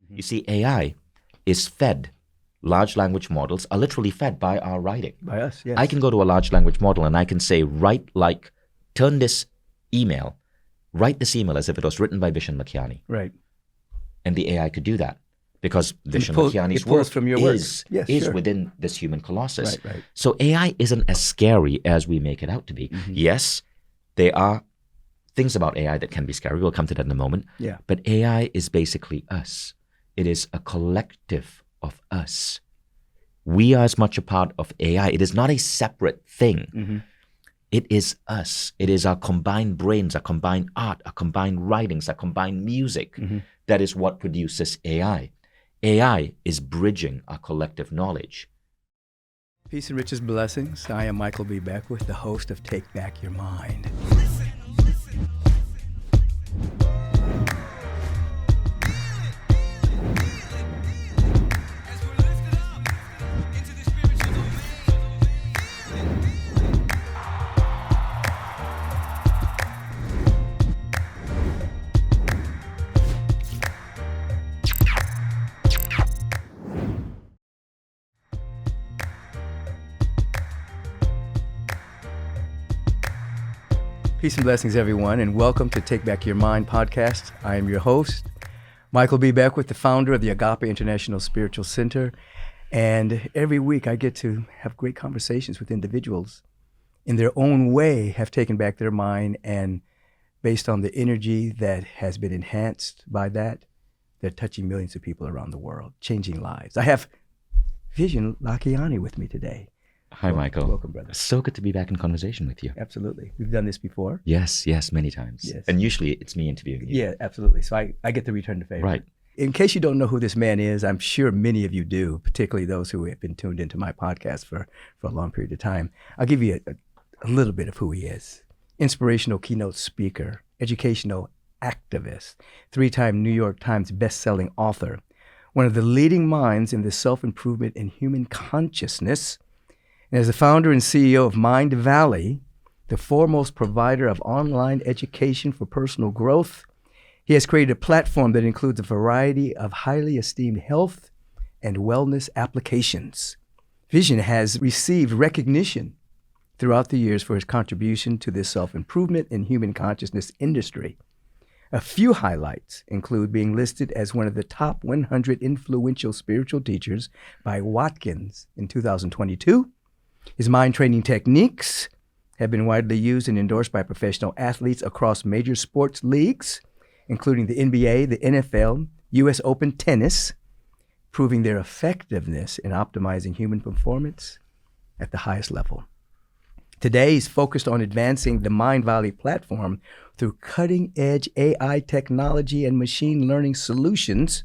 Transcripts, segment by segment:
You see, AI is fed. Large language models are literally fed by our writing. By us, yes. I can go to a large language model and I can say, write this email as if it was written by Vishen Lakhiani. Right. And the AI could do that because Vishen pulls Lakhiani's from work your work. is Yes, sure. within this human colossus. Right. So AI isn't as scary as we make it out to be. Yes, there are things about AI that can be scary. We'll come to that in a moment. Yeah. But AI is basically us. It is a collective of us. We are as much a part of AI. It is not a separate thing. It is us. It is our combined brains, our combined art, our combined writings, our combined music. That is what produces AI. AI is bridging our collective knowledge. Peace and riches blessings. I am Michael B. Beckwith, the host of Take Back Your Mind. Peace and blessings, everyone, and welcome to Take Back Your Mind podcast. I am your host, Michael B. Beckwith, the founder of the Agape International Spiritual Center. And every week I get to have great conversations with individuals in their own way have taken back their mind, and based on the energy that has been enhanced by that, they're touching millions of people around the world, changing lives. I have Vishen Lahkiani with me today. Hi, Michael. Welcome, brother. So good to be back in conversation with you. Absolutely. We've done this before. Yes, many times. Yes. And usually it's me interviewing you. Yeah, absolutely. So I get to return the favor. Right. In case you don't know who this man is, I'm sure many of you do, particularly those who have been tuned into my podcast for a long period of time. I'll give you a little bit of who he is. Inspirational keynote speaker, educational activist, 3-time New York Times bestselling author, one of the leading minds in the self-improvement and human consciousness. And as the founder and CEO of Mindvalley, the foremost provider of online education for personal growth, he has created a platform that includes a variety of highly esteemed health and wellness applications. Vishen has received recognition throughout the years for his contribution to the self-improvement and human consciousness industry. A few highlights include being listed as one of the top 100 influential spiritual teachers by Watkins in 2022. His mind training techniques have been widely used and endorsed by professional athletes across major sports leagues, including the NBA, the NFL, U.S. Open tennis, proving their effectiveness in optimizing human performance at the highest level. Today, he's focused on advancing the Mindvalley platform through cutting-edge AI technology and machine learning solutions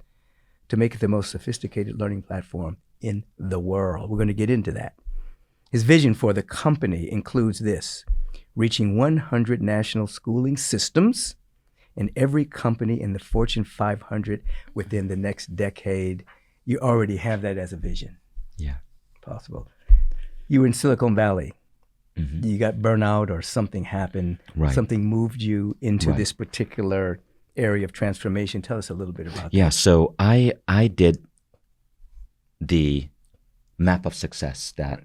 to make it the most sophisticated learning platform in the world. We're going to get into that. His vision for the company includes this: reaching 100 national schooling systems in every company in the Fortune 500 within the next decade. You already have that as a vision. Yeah. Possible. You were in Silicon Valley. You got burnout or something happened. Right. Something moved you into Right. this particular area of transformation. Tell us a little bit about that. Yeah, so I did the map of success that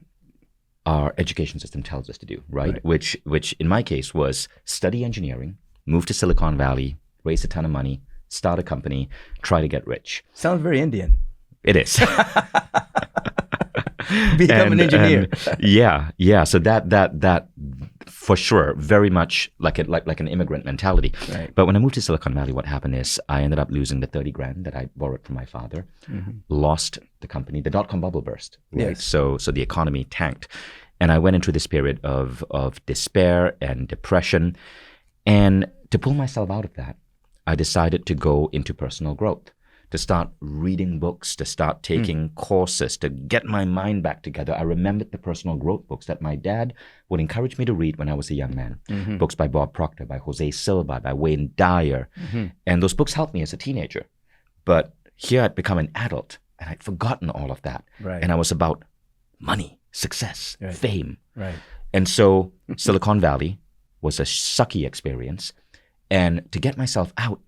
our education system tells us to do, right? Which in my case was study engineering, move to Silicon Valley, raise a ton of money, start a company, try to get rich. Sounds very Indian. It is. Become an engineer. Yeah. So that for sure, very much like an immigrant mentality. Right. But when I moved to Silicon Valley, what happened is I ended up losing the 30 grand that I borrowed from my father, lost the company, the dot-com bubble burst, right? Yes. So the economy tanked. And I went into this period of despair and depression. And to pull myself out of that, I decided to go into personal growth, to start reading books, to start taking courses, to get my mind back together. I remembered the personal growth books that my dad would encourage me to read when I was a young man. Books by Bob Proctor, by Jose Silva, by Wayne Dyer. And those books helped me as a teenager. But here I'd become an adult and I'd forgotten all of that. Right. And I was about money, success, fame. Right. And so Silicon Valley was a sucky experience. And to get myself out,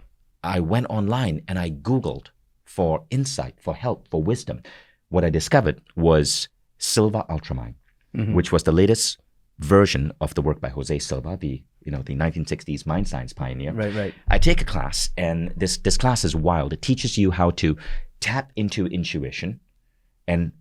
I went online and I Googled for insight, for help, for wisdom. What I discovered was Silva Ultramind, which was the latest version of the work by Jose Silva, the 1960s mind science pioneer. Right. I take a class, and this class is wild. It teaches you how to tap into intuition and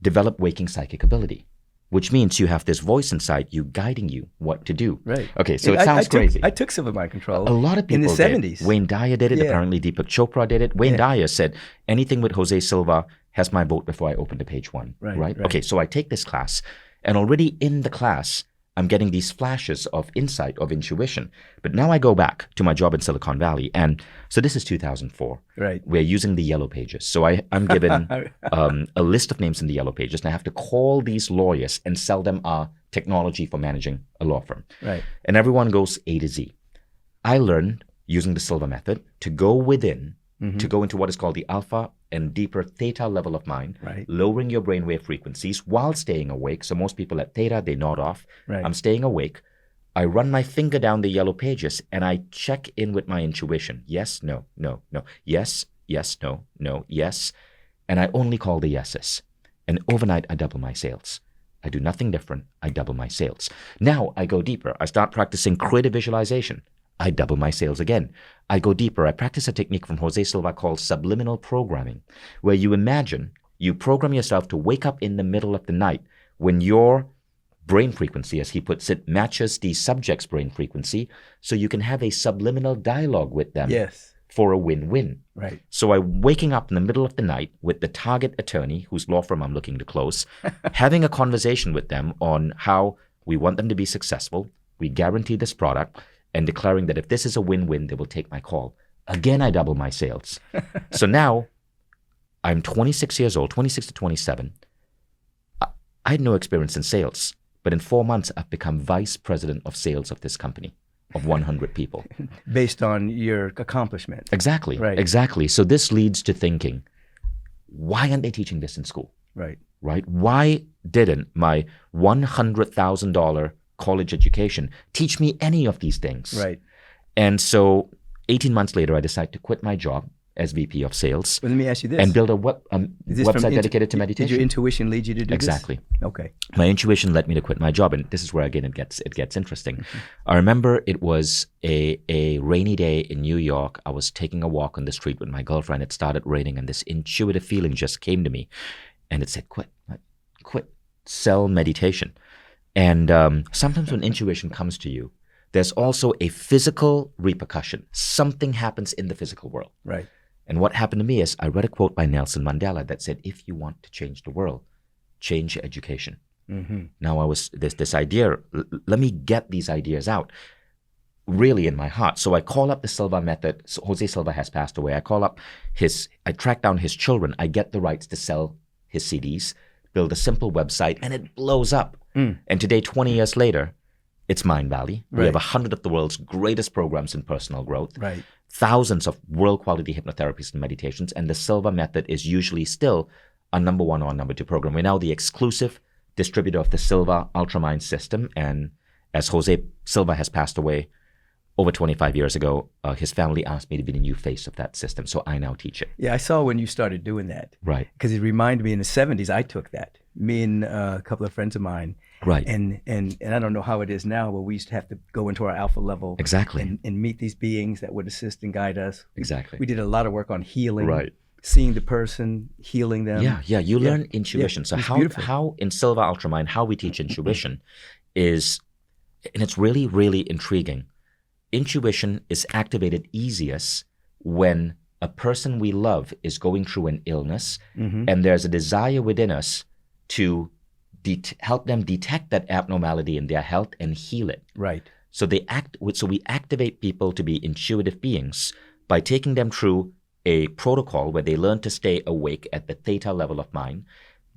develop waking psychic ability, which means you have this voice inside you guiding you what to do. Right. Okay, so it sounds crazy. I took Silva Mind Control. A lot of people in the 70s. did. Wayne Dyer did it. Yeah. Apparently Deepak Chopra did it. Wayne Dyer said, anything with Jose Silva has my vote before I open to page one. Right? Okay, so I take this class, and already in the class, I'm getting these flashes of insight, of intuition. But now I go back to my job in Silicon Valley. And so this is 2004. Right. We're using the yellow pages. So I'm given a list of names in the yellow pages, and I have to call these lawyers and sell them our technology for managing a law firm. Right. And everyone goes A to Z. I learned using the Silva Method to go within, to go into what is called the alpha and deeper theta level of mind, lowering your brainwave frequencies while staying awake. So most people at theta, they nod off. Right. I'm staying awake. I run my finger down the yellow pages and I check in with my intuition. Yes, no, no, no. Yes, yes, no, no, yes. And I only call the yeses. And overnight, I double my sales. I do nothing different. I double my sales. Now I go deeper. I start practicing creative visualization. I double my sales again. I go deeper. I practice a technique from Jose Silva called subliminal programming, where you imagine, you program yourself to wake up in the middle of the night when your brain frequency, as he puts it, matches the subject's brain frequency, so you can have a subliminal dialogue with them for a win-win. Right. So I'm waking up in the middle of the night with the target attorney, whose law firm I'm looking to close, having a conversation with them on how we want them to be successful, we guarantee this product, and declaring that if this is a win-win, they will take my call. Again, I double my sales. So now I'm 26 years old, 26 to 27. I had no experience in sales, but in 4 months, I've become vice president of sales of this company of 100 people. Based on your accomplishment. Exactly. Right. Exactly. So this leads to thinking, why aren't they teaching this in school? Right. Right? Why didn't my $100,000 college education teach me any of these things? Right. And so 18 months later, I decided to quit my job as VP of sales. Well, let me ask you this. And build a website dedicated to meditation. Did your intuition lead you to do Exactly. this? Okay. My intuition led me to quit my job. And this is where, again, it gets interesting. I remember it was a rainy day in New York. I was taking a walk on the street with my girlfriend. It started raining, and this intuitive feeling just came to me. And it said, quit, sell meditation. And sometimes when intuition comes to you, there's also a physical repercussion. Something happens in the physical world. Right. And what happened to me is I read a quote by Nelson Mandela that said, if you want to change the world, change your education. Now this idea, let me get these ideas out really in my heart. So I call up the Silva Method. So Jose Silva has passed away. I track down his children. I get the rights to sell his CDs, build a simple website, and it blows up. And today, 20 years later, it's Mindvalley. We have 100 of the world's greatest programs in personal growth, thousands of world-quality hypnotherapies and meditations, and the Silva Method is usually still a number one or number two program. We're now the exclusive distributor of the Silva Ultramind system, and as Jose Silva has passed away over 25 years ago, his family asked me to be the new face of that system, so I now teach it. Yeah, I saw when you started doing that. Right. Because it reminded me in the 70s, I took that. Me and a couple of friends of mine. Right. And I don't know how it is now, but we used to have to go into our alpha level. Exactly. And meet these beings that would assist and guide us. Exactly. We did a lot of work on healing. Right. Seeing the person, healing them. Yeah. You learn intuition. So how in Silva Ultramind, how we teach intuition is, and it's really, really intriguing. Intuition is activated easiest when a person we love is going through an illness, and there's a desire within us to help them detect that abnormality in their health and heal it. Right. So we activate people to be intuitive beings by taking them through a protocol where they learn to stay awake at the theta level of mind.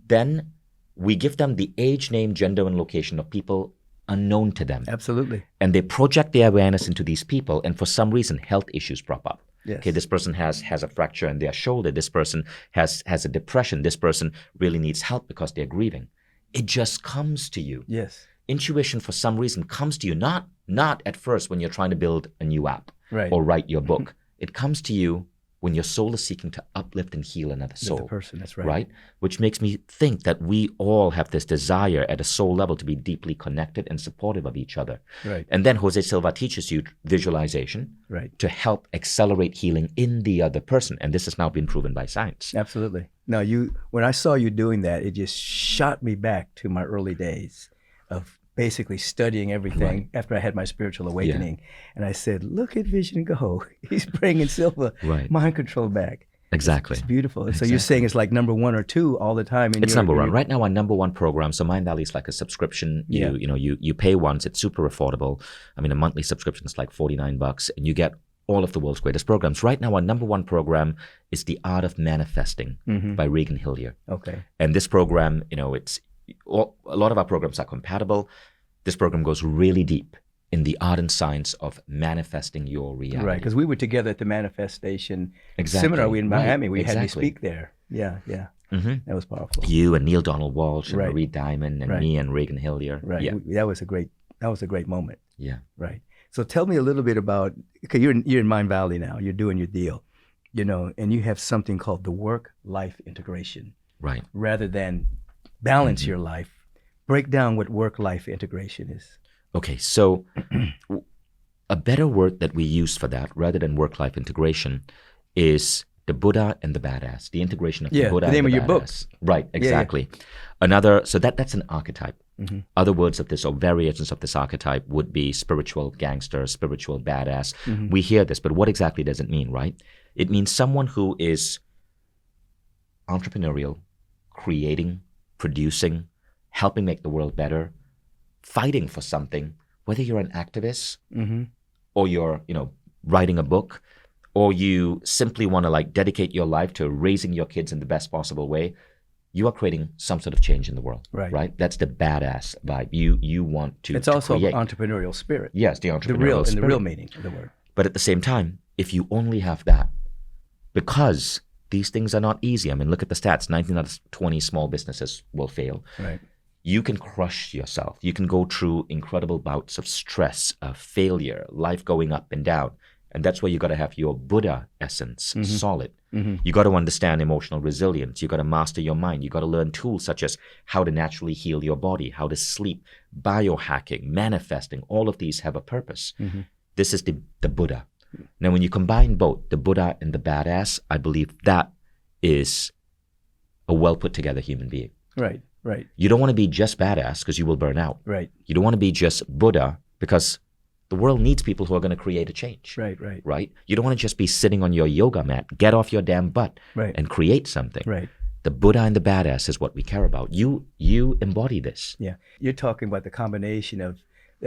Then we give them the age, name, gender, and location of people unknown to them. Absolutely. And they project their awareness into these people, and for some reason, health issues prop up. Yes. Okay, this person has a fracture in their shoulder. This person has a depression. This person really needs help because they're grieving. It just comes to you. Yes. Intuition, for some reason, comes to you, not at first when you're trying to build a new app Right. or write your book. It comes to you when your soul is seeking to uplift and heal another soul. The person, that's right. Right? Which makes me think that we all have this desire at a soul level to be deeply connected and supportive of each other. Right. And then Jose Silva teaches you visualization to help accelerate healing in the other person. And this has now been proven by science. Absolutely. No, when I saw you doing that, it just shot me back to my early days of basically studying everything after I had my spiritual awakening. And I said, look at Vishen go. He's bringing Silva mind control back. Exactly. It's beautiful. So you're saying it's like number 1 or 2 all the time. It's number 1. Right now, our number 1 program, so Mindvalley is like a subscription. You pay once. It's super affordable. I mean, a monthly subscription is like $49, and you get all of the world's greatest programs. Right now, our number 1 program is The Art of Manifesting by Regan Hillier. Okay. And this program, it's a lot of our programs are compatible. This program goes really deep in the art and science of manifesting your reality. Right, because we were together at the manifestation seminar in Miami. We had me speak there. Yeah. Mm-hmm. That was powerful. You and Neil Donald Walsh and Marie Diamond and me and Regan Hillier. Right. Yeah. That was a great moment. Yeah. Right. So tell me a little bit about, because you're in Mindvalley now. You're doing your deal, and you have something called the work-life integration. Right. Rather than balance your life, break down what work-life integration is. Okay, so a better word that we use for that, rather than work-life integration, is the Buddha and the badass. The integration of the Buddha and the badass. The name of your book. Right, exactly. Yeah. So that's an archetype. Mm-hmm. Other words of this, or variations of this archetype, would be spiritual gangster, spiritual badass. Mm-hmm. We hear this, but what exactly does it mean, right? It means someone who is entrepreneurial, creating, producing, helping make the world better, fighting for something, whether you're an activist or you're, writing a book, or you simply want to dedicate your life to raising your kids in the best possible way, you are creating some sort of change in the world, right? That's the badass vibe. You want to It's also create. An entrepreneurial spirit. Yes, the entrepreneurial spirit. In the real meaning of the word. But at the same time, if you only have that, because these things are not easy. I mean, look at the stats. 19 out of 20 small businesses will fail. Right. You can crush yourself. You can go through incredible bouts of stress, of failure, life going up and down. And that's where you got to have your Buddha essence solid. Mm-hmm. You got to understand emotional resilience. You got to master your mind. You got to learn tools such as how to naturally heal your body, how to sleep, biohacking, manifesting. All of these have a purpose. Mm-hmm. This is the Buddha. Now, when you combine both the Buddha and the badass, I believe that is a well put together human being. Right. You don't want to be just badass because you will burn out. Right. You don't want to be just Buddha because the world needs people who are going to create a change. Right. You don't want to just be sitting on your yoga mat. Get off your damn butt and create something. Right. The Buddha and the badass is what we care about. You embody this. Yeah. You're talking about the combination of,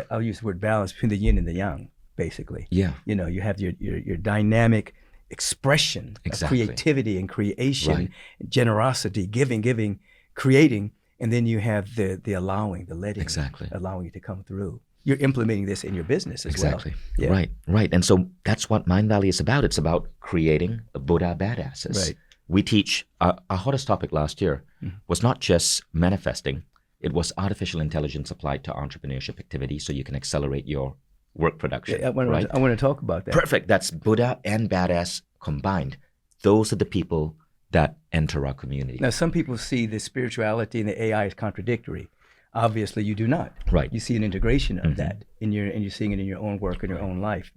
I'll use the word balance, between the yin and the yang, basically. Yeah. You have your dynamic expression of creativity and creation, generosity, giving, creating, and then you have the allowing, the letting, allowing it to come through. You're implementing this in your business as well. Exactly. Yeah. Right. And so that's what Mindvalley is about. It's about creating a Buddha badasses. Right. We teach, our hottest topic last year was not just manifesting, it was artificial intelligence applied to entrepreneurship activity so you can accelerate your work production. I want to talk about that. Perfect. That's Buddha and badass combined. Those are the people that enter our community. Now, some people see the spirituality and the AI as contradictory. Obviously, you do not. Right. You see an integration of that, and you're seeing it in your own work, in your own life.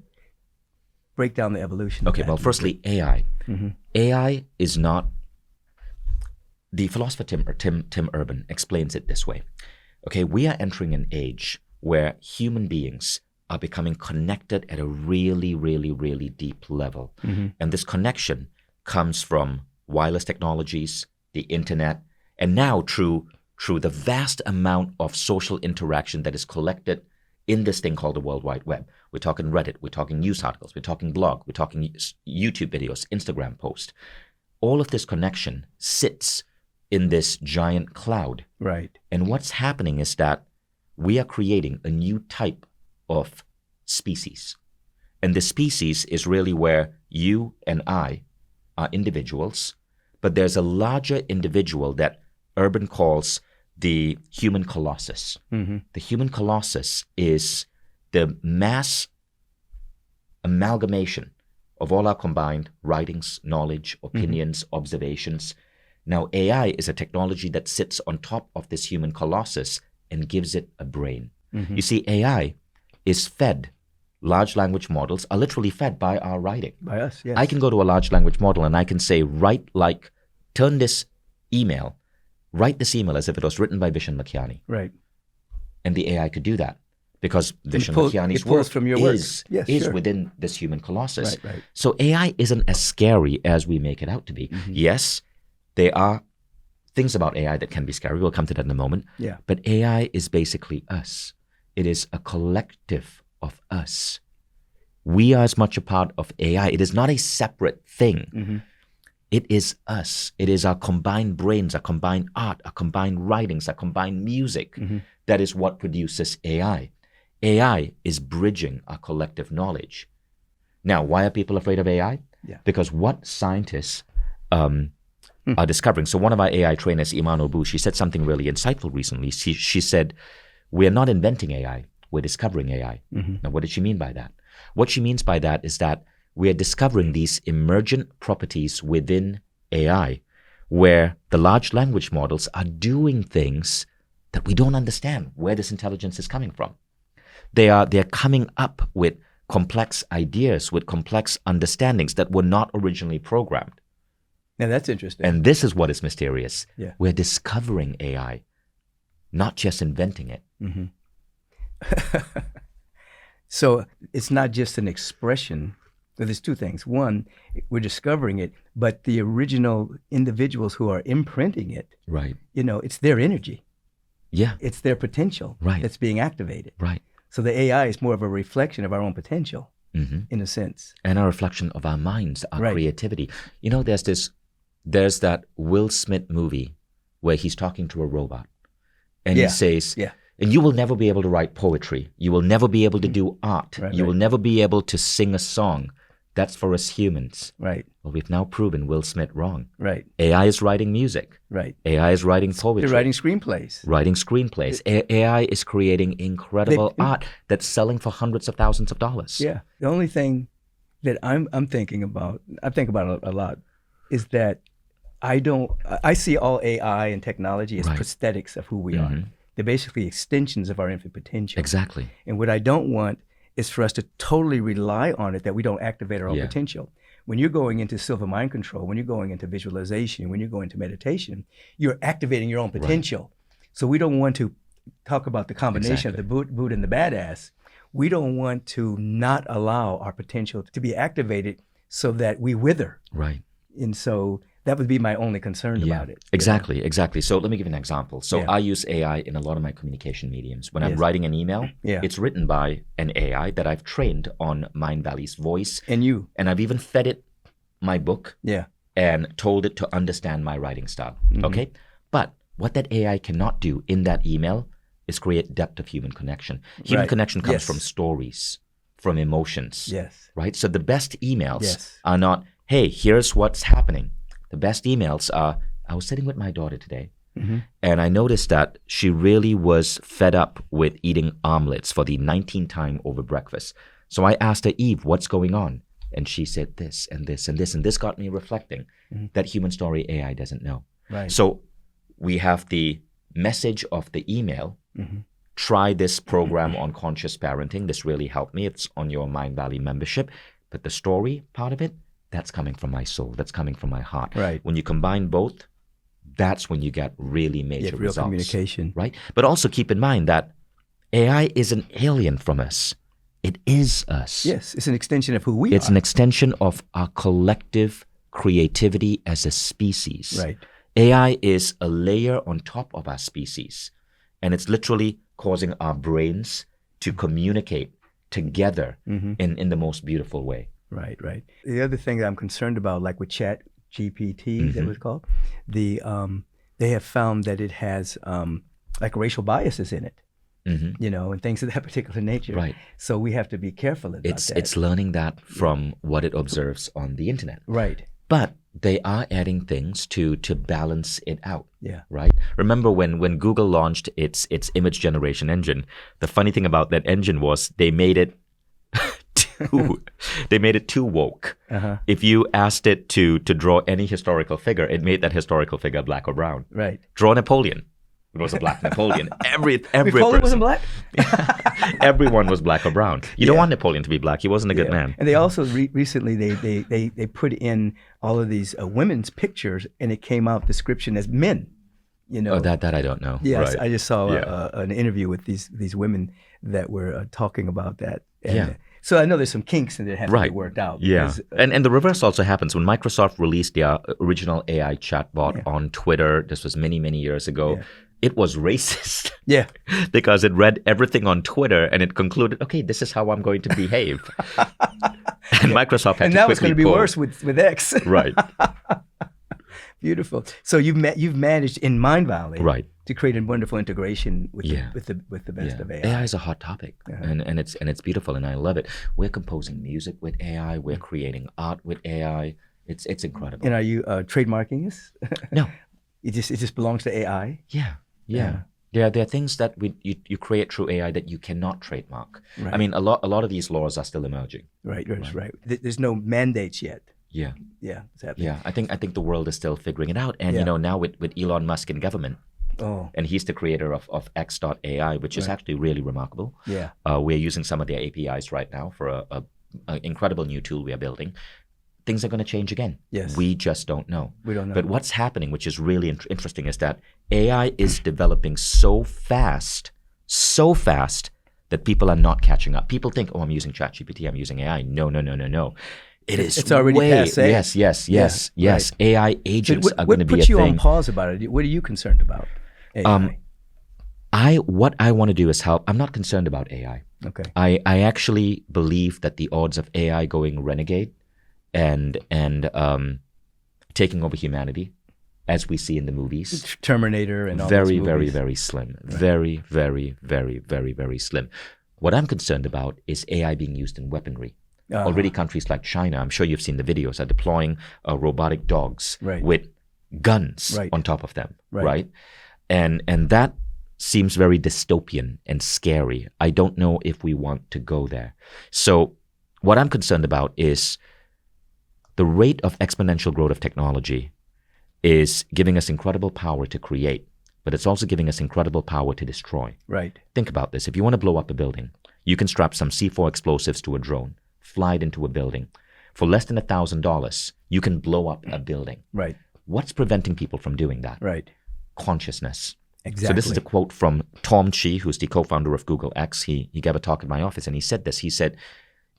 Break down the evolution. Okay. Well, firstly, AI. AI is not. The philosopher Tim Urban explains it this way. Okay, we are entering an age where human beings are becoming connected at a really, really, really deep level, and this connection comes from wireless technologies, the internet, and now through the vast amount of social interaction that is collected in this thing called the World Wide Web. We're talking Reddit, we're talking news articles, we're talking blog, we're talking YouTube videos, Instagram posts. All of this connection sits in this giant cloud. Right. And what's happening is that we are creating a new type of species. And the species is really where you and I are individuals, but there's a larger individual that Urban calls the human colossus. The human colossus is the mass amalgamation of all our combined writings, knowledge, opinions, observations. Now, AI is a technology that sits on top of this human colossus and gives it a brain. You see, AI is fed. Large language models are literally fed by our writing. By us, yes. I can go to a large language model and I can say, write turn this email, write this email as if it was written by Vishen Lakhiani. Right. And the AI could do that because Vishen Lakhiani's work from your is sure. within this human colossus. Right. So AI isn't as scary as we make it out to be. Yes, there are things about AI that can be scary. We'll come to that in a moment. Yeah. But AI is basically us. It is a collective of us. We are as much a part of AI. It is not a separate thing. It is us. It is our combined brains, our combined art, our combined writings, our combined music. That is what produces AI. AI is bridging our collective knowledge. Now, why are people afraid of AI? Yeah. Because what scientists are discovering. So one of our AI trainers, Iman Obu, she said something really insightful recently. She said, we're not inventing AI, we're discovering AI. Now, what did she mean by that? What she means by that is that we are discovering these emergent properties within AI where the large language models are doing things that we don't understand where this intelligence is coming from. They're coming up with complex ideas, with complex understandings that were not originally programmed. Now, that's interesting. And this is what is mysterious. Yeah. We're discovering AI, not just inventing it. So it's not just an expression. There's two things. One, we're discovering it, but the original individuals who are imprinting it, Right. It's their energy. Yeah. It's their potential Right. that's being activated. Right. So the AI is more of a reflection of our own potential, in a sense. And a reflection of our minds, our Right. creativity. There's that Will Smith movie where he's talking to a robot and he says, and you will never be able to write poetry. You will never be able to do art. You will never be able to sing a song. That's for us humans. Right. Well, we've now proven Will Smith wrong. Right. AI is writing music. Right. AI is writing poetry. They're writing screenplays. Writing screenplays. AI is creating incredible art that's selling for hundreds of thousands of dollars. Yeah. The only thing that I'm thinking about, I think about it a lot, is that I see all AI and technology as prosthetics of who we are. They're basically extensions of our infinite potential. Exactly. And what I don't want is for us to totally rely on it, that we don't activate our own potential. When you're going into Silva mind control, when you're going into visualization, when you're going into meditation, you're activating your own potential. So we don't want to talk about the combination of the boot and the badass. We don't want to not allow our potential to be activated so that we wither. Right. And so that would be my only concern about it. Exactly. So let me give you an example. So I use AI in a lot of my communication mediums. When I'm writing an email, it's written by an AI that I've trained on Mindvalley's voice. And I've even fed it my book and told it to understand my writing style. Okay? But what that AI cannot do in that email is create depth of human connection. Human connection comes from stories, from emotions. Right? So the best emails are not, hey, here's what's happening. The best emails are, I was sitting with my daughter today, and I noticed that she really was fed up with eating omelets for the 19th time over breakfast. So I asked her, Eve, what's going on? And she said this and this and this. And this got me reflecting that human story AI doesn't know. Right. So we have the message of the email. Try this program on conscious parenting. This really helped me. It's on your Mindvalley membership. But the story part of it, that's coming from my soul. That's coming from my heart. Right. When you combine both, that's when you get really major real results. Communication. Right? But also keep in mind that AI isn't alien from us. It is us. Yes, it's an extension of who we are. It's an extension of our collective creativity as a species. Right. AI is a layer on top of our species. And it's literally causing our brains to communicate together in the most beautiful way. Right. The other thing that I'm concerned about, like with Chat GPT, that was called, they have found that it has like racial biases in it, and things of that particular nature. Right. So we have to be careful about that. It's learning that from what it observes on the internet. Right. But they are adding things to balance it out. Yeah. Right. Remember when Google launched its image generation engine, the funny thing about that engine was they made it They made it too woke. If you asked it to draw any historical figure, it made that historical figure black or brown. Right. Draw Napoleon. It was a black Napoleon. Every Napoleon person wasn't black? Everyone was black or brown. You don't want Napoleon to be black. He wasn't a good man. And they also recently they put in all of these women's pictures, and it came out description as men. You know. Oh, that I don't know. Yes, right. I just saw an interview with these women that were talking about that. And, so I know there's some kinks that have to be worked out. Yeah. Because, and the reverse also happens. When Microsoft released their original AI chatbot on Twitter, this was many, many years ago, it was racist. Yeah. Because it read everything on Twitter and it concluded, okay, this is how I'm going to behave. And Microsoft had and to that quickly was going to be worse with X. Right. Beautiful. So you've managed in Mindvalley to create a wonderful integration with the best of AI. AI is a hot topic, and it's beautiful, and I love it. We're composing music with AI. We're creating art with AI. It's incredible. And are you trademarking this? No. It just belongs to AI. Yeah. There are things that you create through AI that you cannot trademark. Right. I mean, a lot of these laws are still emerging. Right. There's no mandates yet. Yeah. Exactly. Yeah, I think the world is still figuring it out, and now with Elon Musk in government, and he's the creator of X.AI, which is actually really remarkable. Yeah, we're using some of their APIs right now for a incredible new tool we are building. Things are going to change again. Yes, we just don't know. We don't know. But what's happening, which is really interesting, is that AI is developing so fast that people are not catching up. People think, oh, I'm using ChatGPT, I'm using AI. No. It's already passé. Yes. Right. AI agents are going to be a thing. What puts you on pause about it? What are you concerned about? AI? What I want to do is help. I'm not concerned about AI. Okay. I actually believe that the odds of AI going renegade and taking over humanity, as we see in the movies, Terminator and all those movies, very slim. Right. Very slim. What I'm concerned about is AI being used in weaponry. Already countries like China, I'm sure you've seen the videos, are deploying robotic dogs with guns on top of them, right? And that seems very dystopian and scary. I don't know if we want to go there. So what I'm concerned about is the rate of exponential growth of technology is giving us incredible power to create, but it's also giving us incredible power to destroy. Right. Think about this. If you want to blow up a building, you can strap some C4 explosives to a drone, fly it into a building. For less than $1,000, you can blow up a building. Right. What's preventing people from doing that? Right. Consciousness. Exactly. So this is a quote from Tom Chi, who's the co-founder of Google X. He gave a talk in my office, and he said this. He said,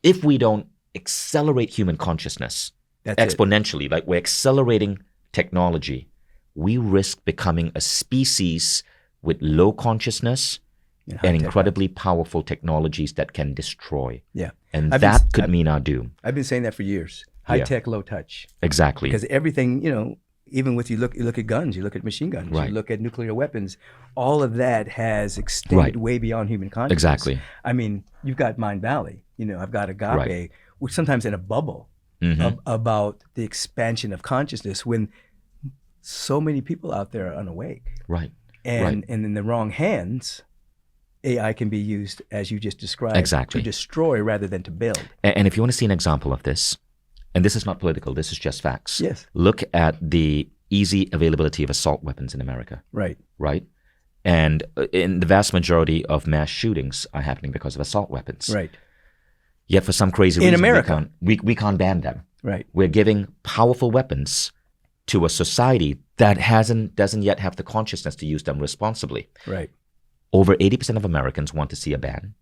if we don't accelerate human consciousness exponentially, like we're accelerating technology, we risk becoming a species with low consciousness and incredibly powerful technologies that can destroy. Yeah. And that could mean our doom. I've been saying that for years. High tech, low touch. Exactly. Because everything, even with you look at guns, you look at machine guns, you look at nuclear weapons, all of that has extended way beyond human consciousness. Exactly. I mean, you've got Mindvalley, I've got Agape, which sometimes in a bubble about the expansion of consciousness when so many people out there are unawake. Right. And in the wrong hands, AI can be used, as you just described, to destroy rather than to build. And if you want to see an example of this, and this is not political, this is just facts. Yes. Look at the easy availability of assault weapons in America. Right. Right? And in the vast majority of mass shootings are happening because of assault weapons. Right. Yet for some crazy reason, in America, we can't ban them. Right. We're giving powerful weapons to a society that doesn't yet have the consciousness to use them responsibly. Right. Over 80% of Americans want to see a ban,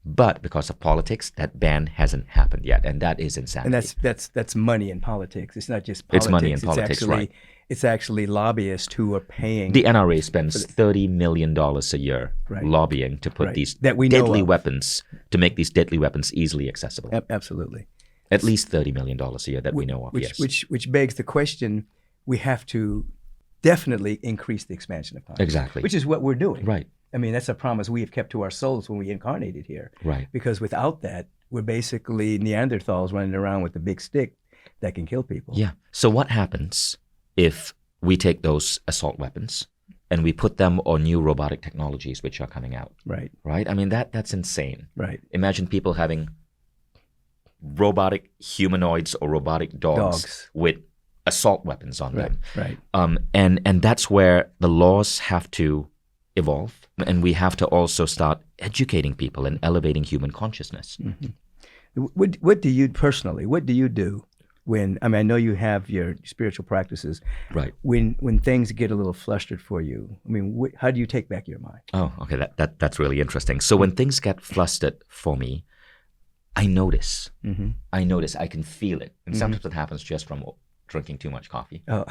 but because of politics, that ban hasn't happened yet, and that is insanity. And that's money in politics. It's not just politics. It's money in politics, right? It's actually lobbyists who are paying. The NRA spends $30 million a year lobbying to put these deadly weapons, to make these deadly weapons easily accessible. Absolutely. At least $30 million a year that we know of, yes. Which begs the question, we have to definitely increase the expansion of consciousness. Exactly. Which is what we're doing. Right. I mean, that's a promise we have kept to our souls when we incarnated here. Right. Because without that, we're basically Neanderthals running around with a big stick that can kill people. Yeah. So what happens if we take those assault weapons and we put them on new robotic technologies which are coming out? Right. Right? I mean, that's insane. Right. Imagine people having robotic humanoids or robotic dogs. With assault weapons on them. Right. And that's where the laws have to evolve, and we have to also start educating people and elevating human consciousness. Mm-hmm. What do you personally, what do you do when, I mean, I know you have your spiritual practices. Right. When things get a little flustered for you, I mean, how do you take back your mind? Oh, okay. That's really interesting. So when things get flustered for me, I notice. Mm-hmm. I can feel it. And sometimes it happens just from drinking too much coffee. Oh.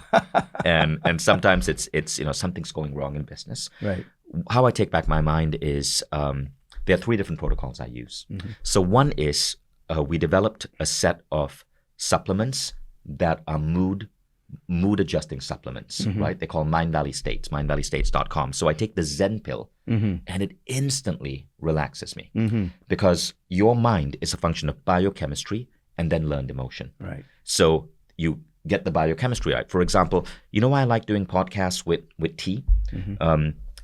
and sometimes it's something's going wrong in business. Right. How I take back my mind is there are 3 different protocols I use. Mm-hmm. So one is we developed a set of supplements that are mood adjusting supplements, right? They call Mindvalley States, mindvalleystates.com. So I take the Zen pill and it instantly relaxes me because your mind is a function of biochemistry and then learned emotion. Right. So you get the biochemistry right. For example, you know why I like doing podcasts with tea?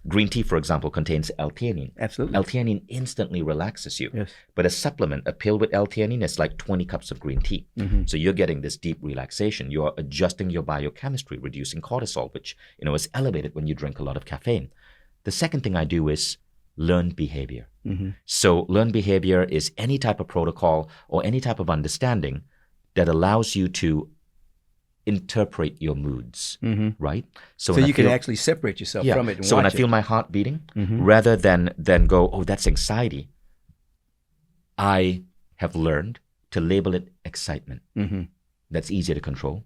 Green tea, for example, contains L-theanine. Absolutely. L-theanine instantly relaxes you. Yes. But a supplement, a pill with L-theanine, is like 20 cups of green tea. So you're getting this deep relaxation. You're adjusting your biochemistry, reducing cortisol, which is elevated when you drink a lot of caffeine. The second thing I do is learned behavior. So learned behavior is any type of protocol or any type of understanding that allows you to interpret your moods, right? So you can actually separate yourself from it and so when I watch feel my heart beating, rather than go, oh, that's anxiety, I have learned to label it excitement. That's easier to control.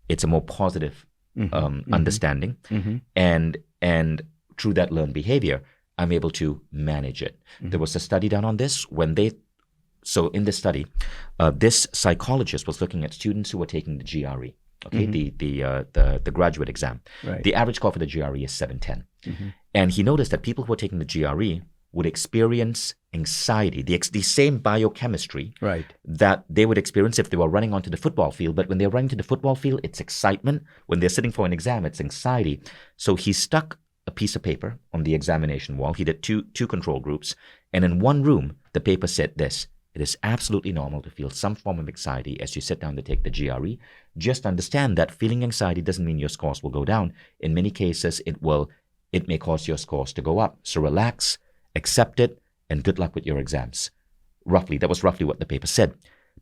It's a more positive understanding. And through that learned behavior, I'm able to manage it. There was a study done on this so in this study, this psychologist was looking at students who were taking the GRE. Okay, the graduate exam. Right. The average score for the GRE is 710. And he noticed that people who were taking the GRE would experience anxiety, the same biochemistry that they would experience if they were running onto the football field. But when they're running to the football field, it's excitement. When they're sitting for an exam, it's anxiety. So he stuck a piece of paper on the examination wall. He did two control groups. And in one room, the paper said this: it is absolutely normal to feel some form of anxiety as you sit down to take the GRE. Just understand that feeling anxiety doesn't mean your scores will go down. In many cases, it may cause your scores to go up. So relax, accept it, and good luck with your exams. That was roughly what the paper said.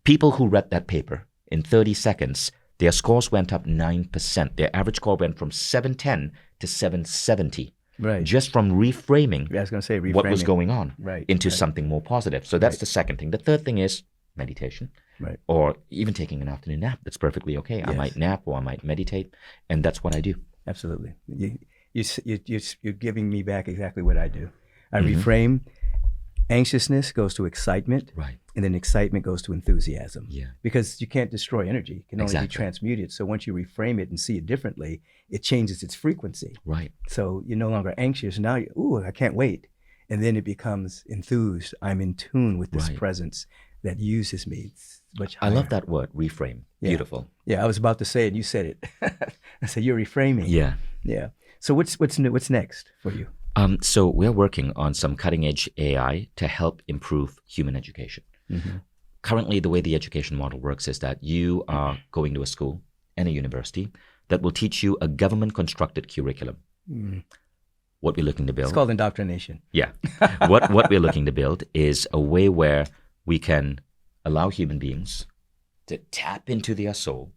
People who read that paper, in 30 seconds, their scores went up 9%. Their average score went from 710 to 770. Right. Just from reframing, I was going to say reframing what was going on into Right. something more positive. So that's the second thing. The third thing is meditation, or even taking an afternoon nap. That's perfectly okay. I might nap or I might meditate, and that's what I do. Absolutely. You're giving me back exactly what I do. I reframe. Anxiousness goes to excitement, and then excitement goes to enthusiasm. Yeah. Because you can't destroy energy; it can only be transmuted. So once you reframe it and see it differently, it changes its frequency. Right. So you're no longer anxious. Now, I can't wait, and then it becomes enthused. I'm in tune with this presence that uses me. It's much higher. I love that word, reframe. Beautiful. Yeah, I was about to say it. You said it. I said you're reframing. Yeah. Yeah. So what's new? What's next for you? So we're working on some cutting-edge AI to help improve human education. Currently, the way the education model works is that you are going to a school and a university that will teach you a government-constructed curriculum. What we're looking to build... It's called indoctrination. Yeah. What we're looking to build is a way where we can allow human beings to tap into their soul,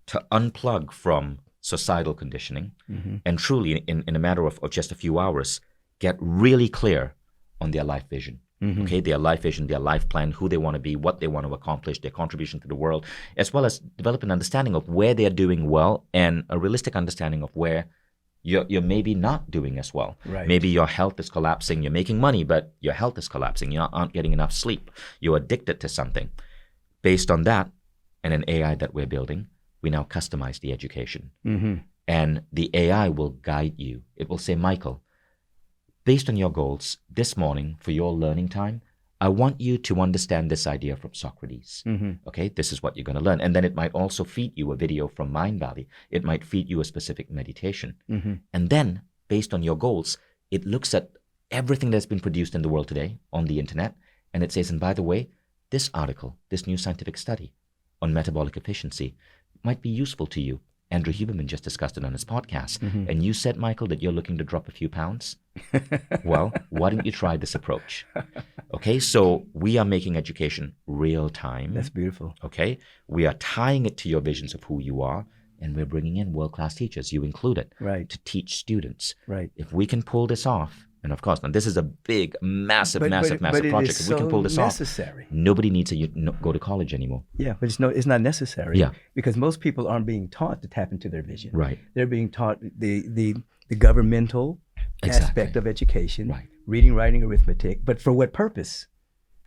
to unplug from societal conditioning, and truly, in a matter of just a few hours, get really clear on their life vision. Okay, their life vision, their life plan, who they want to be, what they want to accomplish, their contribution to the world, as well as develop an understanding of where they're doing well and a realistic understanding of where you're maybe not doing as well. Right. Maybe your health is collapsing, you're making money, but your health is collapsing, you aren't getting enough sleep, you're addicted to something. Based on that and an AI that we're building, we now customize the education. And the AI will guide you. It will say, Michael, based on your goals this morning for your learning time, I want you to understand this idea from Socrates. Okay, this is what you're going to learn. And then it might also feed you a video from Mindvalley. It might feed you a specific meditation. And then, based on your goals, it looks at everything that's been produced in the world today on the internet, and it says, and by the way, this article, this new scientific study on metabolic efficiency might be useful to you. Andrew Huberman just discussed it on his podcast. And you said, Michael, that you're looking to drop a few pounds. Well, why don't you try this approach? Okay, so we are making education real time. That's beautiful. Okay, we are tying it to your visions of who you are, and we're bringing in world-class teachers, you included, Right. to teach students. Right. If we can pull this off, and of course, now this is a big, massive But project. it is If we can pull this so necessary. off, nobody needs to go to college anymore. Yeah, but it's not necessary. Yeah. Because most people aren't being taught to tap into their vision. Right. They're being taught the governmental aspect of education, Right. reading, writing, arithmetic, but for what purpose?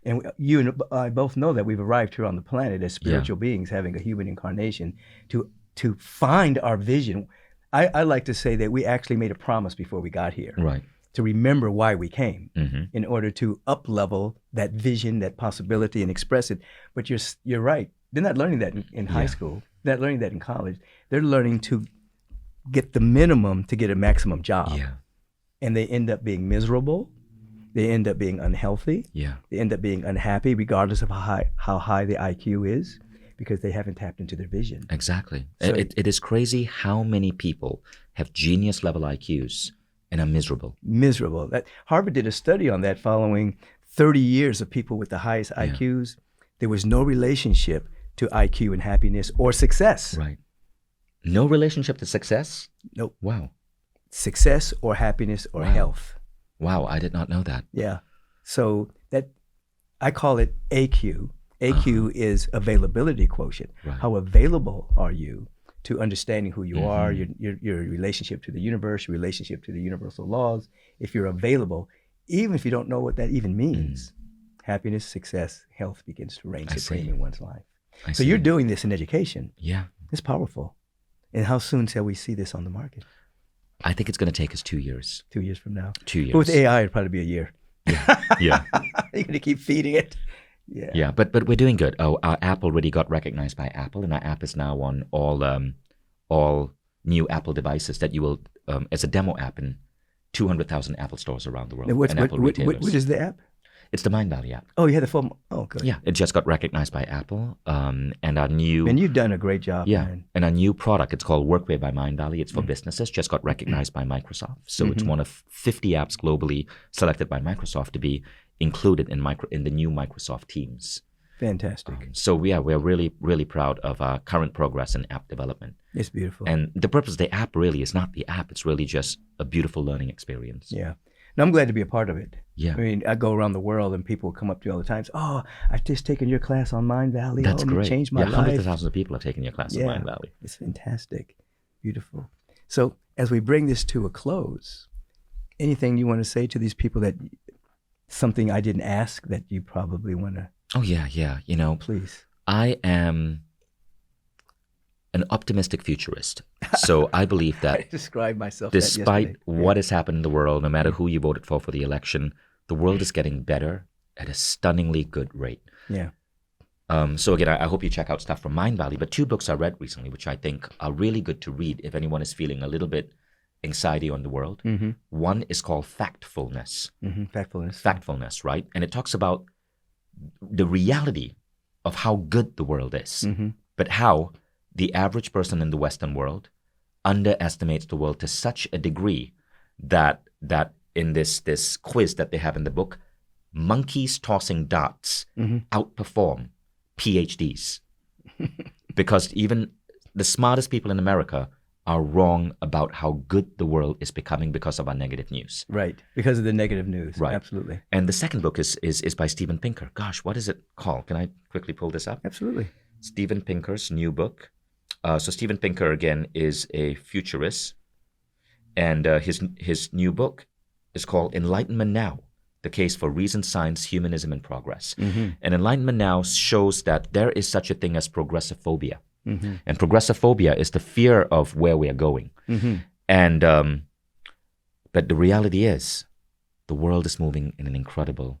And you and I both know that we've arrived here on the planet as spiritual beings, having a human incarnation to find our vision. I like to say that we actually made a promise before we got here. Right. To remember why we came Mm-hmm. in order to up-level that vision, that possibility, and express it. But you're right. They're not learning that in high school. They're not learning that in college. They're learning to get the minimum to get a maximum job. Yeah. And they end up being miserable. They end up being unhealthy. Yeah. They end up being unhappy regardless of how high the IQ is, because they haven't tapped into their vision. Exactly. So- It is crazy how many people have genius level IQs and are miserable. Miserable. Harvard did a study on that following 30 years of people with the highest Yeah. IQs. There was no relationship to IQ and happiness or success. Right. No relationship to success? Nope. Wow. Success or happiness or Wow. health. Wow, I did not know that. Yeah. So that I call it AQ. AQ is availability quotient. Right. How available are you to understanding who you are, your relationship to the universe, your relationship to the universal laws? If you're available, even if you don't know what that even means, happiness, success, health begins to reign I supreme see. in one's life. I So see. you're doing this in education. Yeah. It's powerful. And how soon shall we see this on the market? I think it's going to take us 2 years. 2 years from now. 2 years. But with AI, it'll probably be a year. Yeah. You're going to keep feeding it. Yeah. Yeah, but we're doing good. Oh, our app already got recognized by Apple, and our app is now on all new Apple devices that you will, as a demo app in 200,000 Apple stores around the world. And and Apple retailers. what is the app? It's the Mindvalley app. Oh, you had the full. Oh, good. Yeah, it just got recognized by Apple, and our new And you've done a great job, yeah, man. and our new product. It's called Workway by Mindvalley. It's for businesses. Just got recognized by Microsoft. So it's one of 50 apps globally selected by Microsoft to be included in the new Microsoft Teams. Fantastic. So we're really, really proud of our current progress in app development. It's beautiful. And the purpose of the app really is not the app. It's really just a beautiful learning experience. Yeah. And I'm glad to be a part of it. Yeah. I mean, I go around the world and people come up to me all the time. Oh, I've just taken your class on Mindvalley. That's It great. changed my yeah, hundreds life. of thousands of people have taken your class in Mindvalley. It's fantastic. Beautiful. So as we bring this to a close, anything you want to say to these people, that something I didn't ask that you probably want to, Oh, yeah. You know, please? I am an optimistic futurist. So I believe I that described myself despite that what has happened in the world, no matter who you voted for the election, the world is getting better at a stunningly good rate. Yeah. So again, I hope you check out stuff from Mindvalley. But 2 books I read recently, which I think are really good to read if anyone is feeling a little bit anxiety on the world. Mm-hmm. One is called Factfulness. Mm-hmm. Factfulness. Factfulness, right? And it talks about the reality of how good the world is, but how the average person in the Western world underestimates the world to such a degree that in this quiz that they have in the book, monkeys tossing darts outperform PhDs. Because even the smartest people in America are wrong about how good the world is becoming because of our negative news. Right. Because of the negative news. Right. Absolutely. And the second book is by Steven Pinker. Gosh, what is it called? Can I quickly pull this up? Absolutely. Steven Pinker's new book. So Steven Pinker, again, is a futurist. And his new book is called Enlightenment Now, The Case for Reason, Science, Humanism, and Progress. And Enlightenment Now shows that there is such a thing as progressive phobia. And progressive phobia is the fear of where we are going. And but the reality is the world is moving in an incredible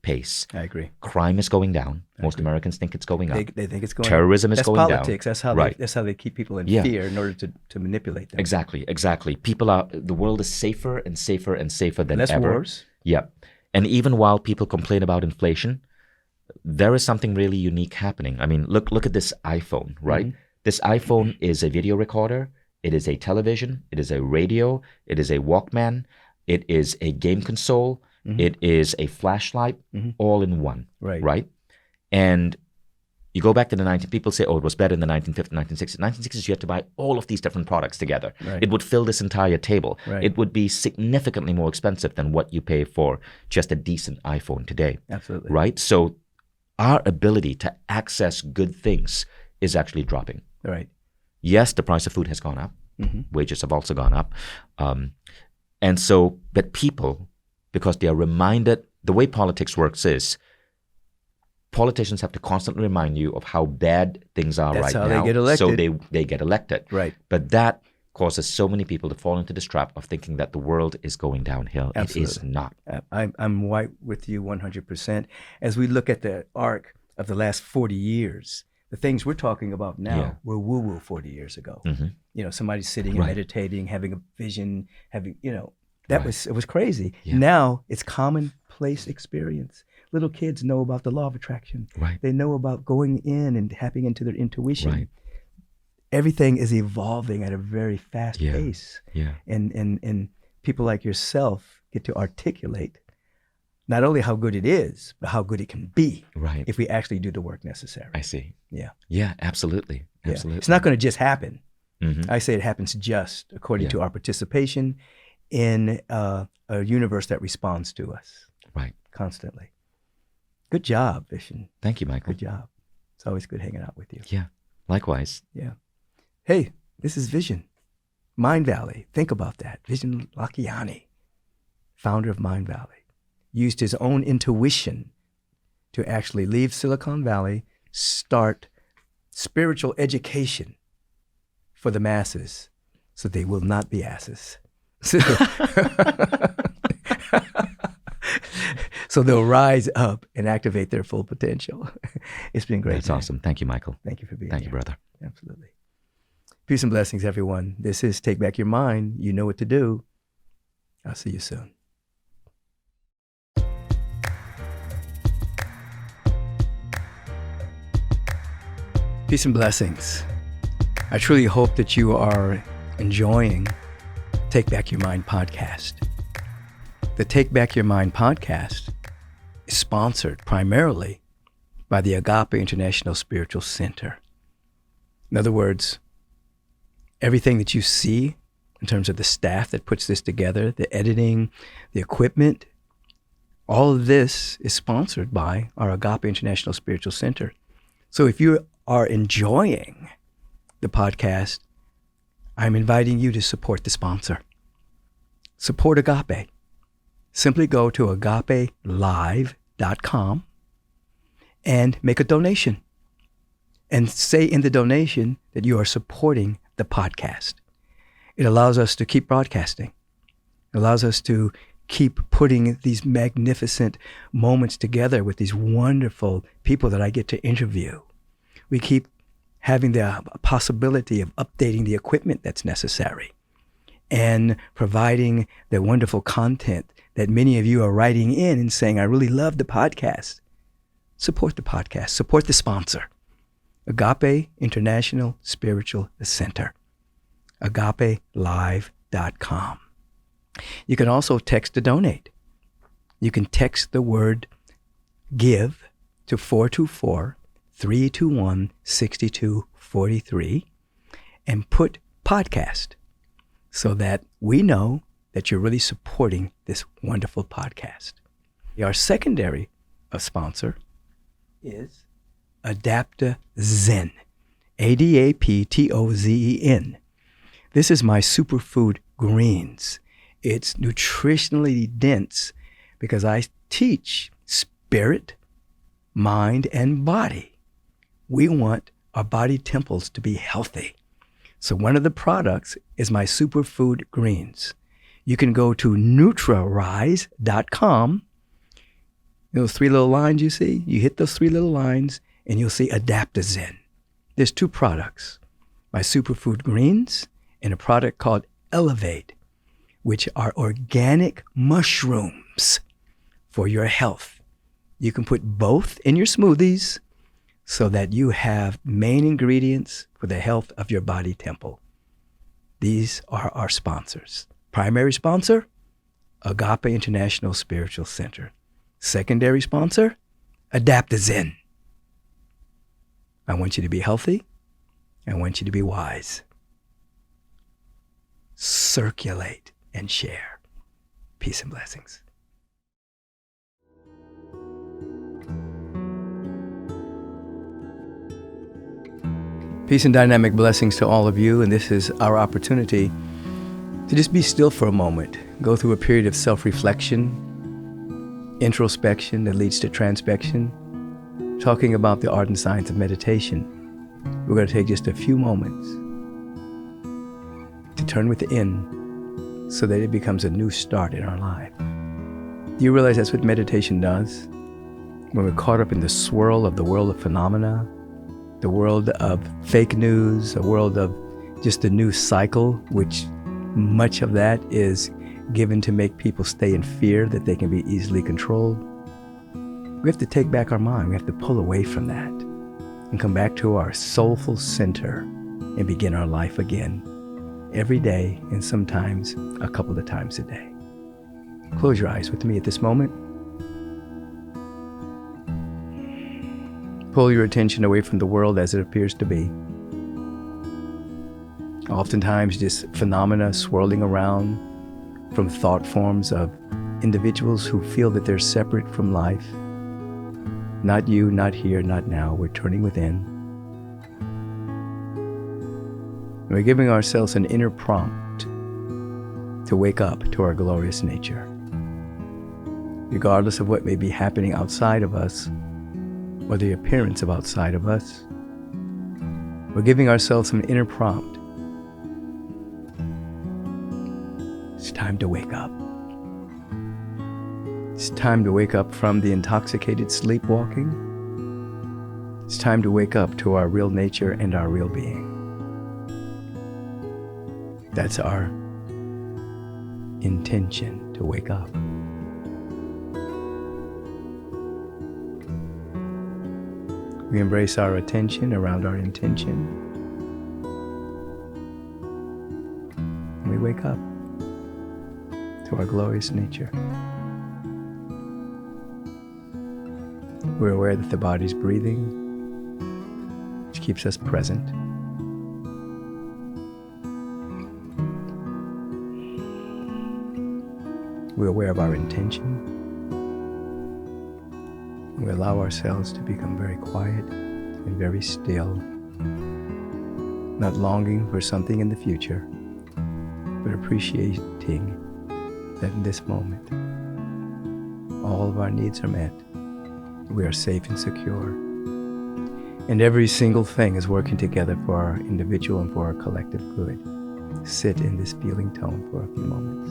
pace. I agree. Crime is going down. Most Americans think it's going up. They think it's going. Terrorism is that's going down. politics. That's how Right. that's how they keep people in Yeah. fear in order to manipulate them. Exactly. The world is safer and safer and safer than Less ever. wars. Yeah. And even while people complain about inflation, there is something really unique happening. I mean, look at this iPhone, right? Mm-hmm. This iPhone is a video recorder. It is a television. It is a radio. It is a Walkman. It is a game console. Mm-hmm. It is a flashlight, Mm-hmm. all in one, Right. right? And you go back to the people say, oh, it was better in the 1950s, 1960s. 1960s, you had to buy all of these different products together. Right. It would fill this entire table. Right. It would be significantly more expensive than what you pay for just a decent iPhone today. Absolutely. Right? So our ability to access good things is actually dropping. Right. Yes, the price of food has gone up. Mm-hmm. Wages have also gone up. And so, but people, because they are reminded, the way politics works is, politicians have to constantly remind you of how bad things are That's right how now. they get elected. So they get elected. Right. But that causes so many people to fall into this trap of thinking that the world is going downhill. Absolutely. It is not. I'm right with you 100%. As we look at the arc of the last 40 years, the things we're talking about now were woo-woo 40 years ago. Mm-hmm. You know, somebody sitting and Right. meditating, having a vision, that Right. was crazy. Yeah. Now it's commonplace experience. Little kids know about the law of attraction. Right. They know about going in and tapping into their intuition. Right. Everything is evolving at a very fast Yeah. pace. Yeah. And people like yourself get to articulate not only how good it is, but how good it can be Right. if we actually do the work necessary. I see. Yeah. Yeah, absolutely. Yeah. Absolutely. It's not going to just happen. Mhm. I say it happens just according Yeah. to our participation in a universe that responds to us Right. constantly. Good job, Vishen. Thank you, Michael. Good job. It's always good hanging out with you. Yeah. Likewise. Yeah. Hey, this is Vishen. Mindvalley. Think about that. Vishen Lakhiani, founder of Mindvalley, used his own intuition to actually leave Silicon Valley, start spiritual education for the masses so they will not be asses. So they'll rise up and activate their full potential. It's been great. That's man. awesome. Thank you, Michael. Thank you for being Thank here. you, brother. Absolutely. Peace and blessings, everyone. This is Take Back Your Mind. You know what to do. I'll see you soon. Peace and blessings. I truly hope that you are enjoying Take Back Your Mind podcast. The Take Back Your Mind podcast is sponsored primarily by the Agape International Spiritual Center. In other words, everything that you see in terms of the staff that puts this together, the editing, the equipment, all of this is sponsored by our Agape International Spiritual Center. So if you are enjoying the podcast, I'm inviting you to support the sponsor. Support Agape. Simply go to agapelive.com and make a donation. And say in the donation that you are supporting the podcast. It allows us to keep broadcasting. It allows us to keep putting these magnificent moments together with these wonderful people that I get to interview. We keep having the possibility of updating the equipment that's necessary and providing the wonderful content that many of you are writing in and saying, I really love the podcast. Support the podcast. Support the sponsor. Agape International Spiritual Center. agapelive.com. You can also text to donate. You can text the word give to 424-321-6243 and put podcast so that we know that you're really supporting this wonderful podcast. Our secondary sponsor is Adaptozen, Adaptozen. This is my superfood greens. It's nutritionally dense because I teach spirit, mind, and body. We want our body temples to be healthy. So one of the products is my superfood greens. You can go to nutrarise.com. Those three little lines you see, you hit those three little lines and you'll see Adaptozen. There's two products, my superfood greens and a product called Elevate, which are organic mushrooms for your health. You can put both in your smoothies so that you have main ingredients for the health of your body temple. These are our sponsors. Primary sponsor, Agape International Spiritual Center. Secondary sponsor, Adaptogen. I want you to be healthy. I want you to be wise. Circulate and share. Peace and blessings. Peace and dynamic blessings to all of you, and this is our opportunity to just be still for a moment, go through a period of self-reflection, introspection that leads to transpection, talking about the art and science of meditation. We're going to take just a few moments to turn within so that it becomes a new start in our life. Do you realize that's what meditation does? When we're caught up in the swirl of the world of phenomena, the world of fake news, a world of just a news cycle, which much of that is given to make people stay in fear that they can be easily controlled. We have to take back our mind. We have to pull away from that and come back to our soulful center and begin our life again every day, and sometimes a couple of times a day. Close your eyes with me at this moment. Pull your attention away from the world as it appears to be. Oftentimes just phenomena swirling around from thought forms of individuals who feel that they're separate from life. Not you, not here, not now. We're turning within. We're giving ourselves an inner prompt to wake up to our glorious nature. Regardless of what may be happening outside of us, or the appearance of outside of us, we're giving ourselves an inner prompt. It's time to wake up. It's time to wake up from the intoxicated sleepwalking. It's time to wake up to our real nature and our real being. That's our intention, to wake up. We embrace our attention around our intention. And we wake up to our glorious nature. We're aware that the body's breathing, which keeps us present. We're aware of our intention. We allow ourselves to become very quiet and very still, not longing for something in the future, but appreciating that in this moment, all of our needs are met. We are safe and secure. And every single thing is working together for our individual and for our collective good. Sit in this feeling tone for a few moments.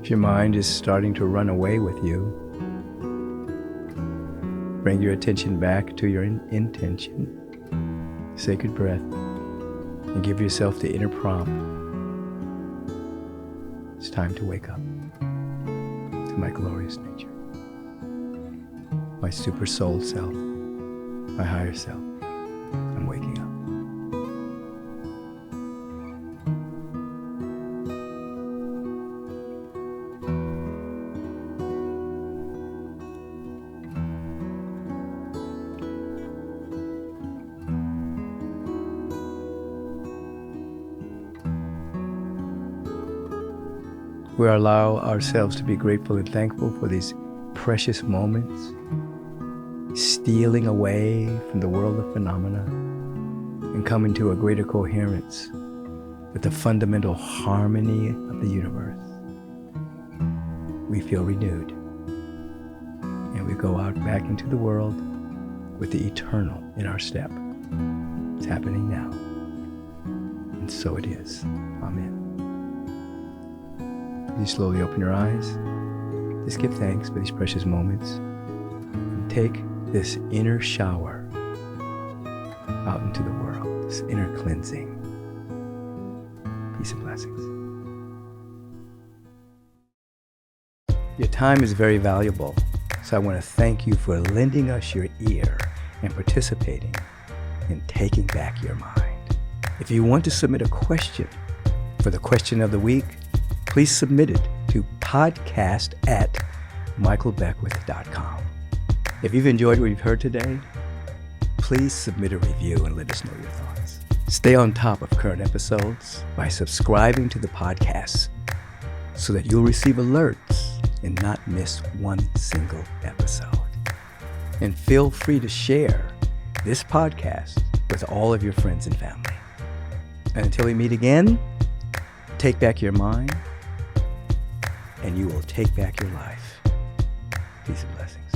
If your mind is starting to run away with you, bring your attention back to your intention, sacred breath, and give yourself the inner prompt. It's time to wake up to my glorious nature, my super soul self, my higher self. I'm waking up. We allow ourselves to be grateful and thankful for these precious moments, stealing away from the world of phenomena and coming to a greater coherence with the fundamental harmony of the universe. We feel renewed, and we go out back into the world with the eternal in our step. It's happening now, and so it is. Amen. You slowly open your eyes. Just give thanks for these precious moments and take this inner shower out into the world, this inner cleansing. Peace and blessings. Your time is very valuable, so I want to thank you for lending us your ear and participating in taking back your mind. If you want to submit a question for the question of the week, please submit it to podcast@michaelbeckwith.com. If you've enjoyed what you've heard today, please submit a review and let us know your thoughts. Stay on top of current episodes by subscribing to the podcast so that you'll receive alerts and not miss one single episode. And feel free to share this podcast with all of your friends and family. And until we meet again, take back your mind, and you will take back your life. Peace and blessings.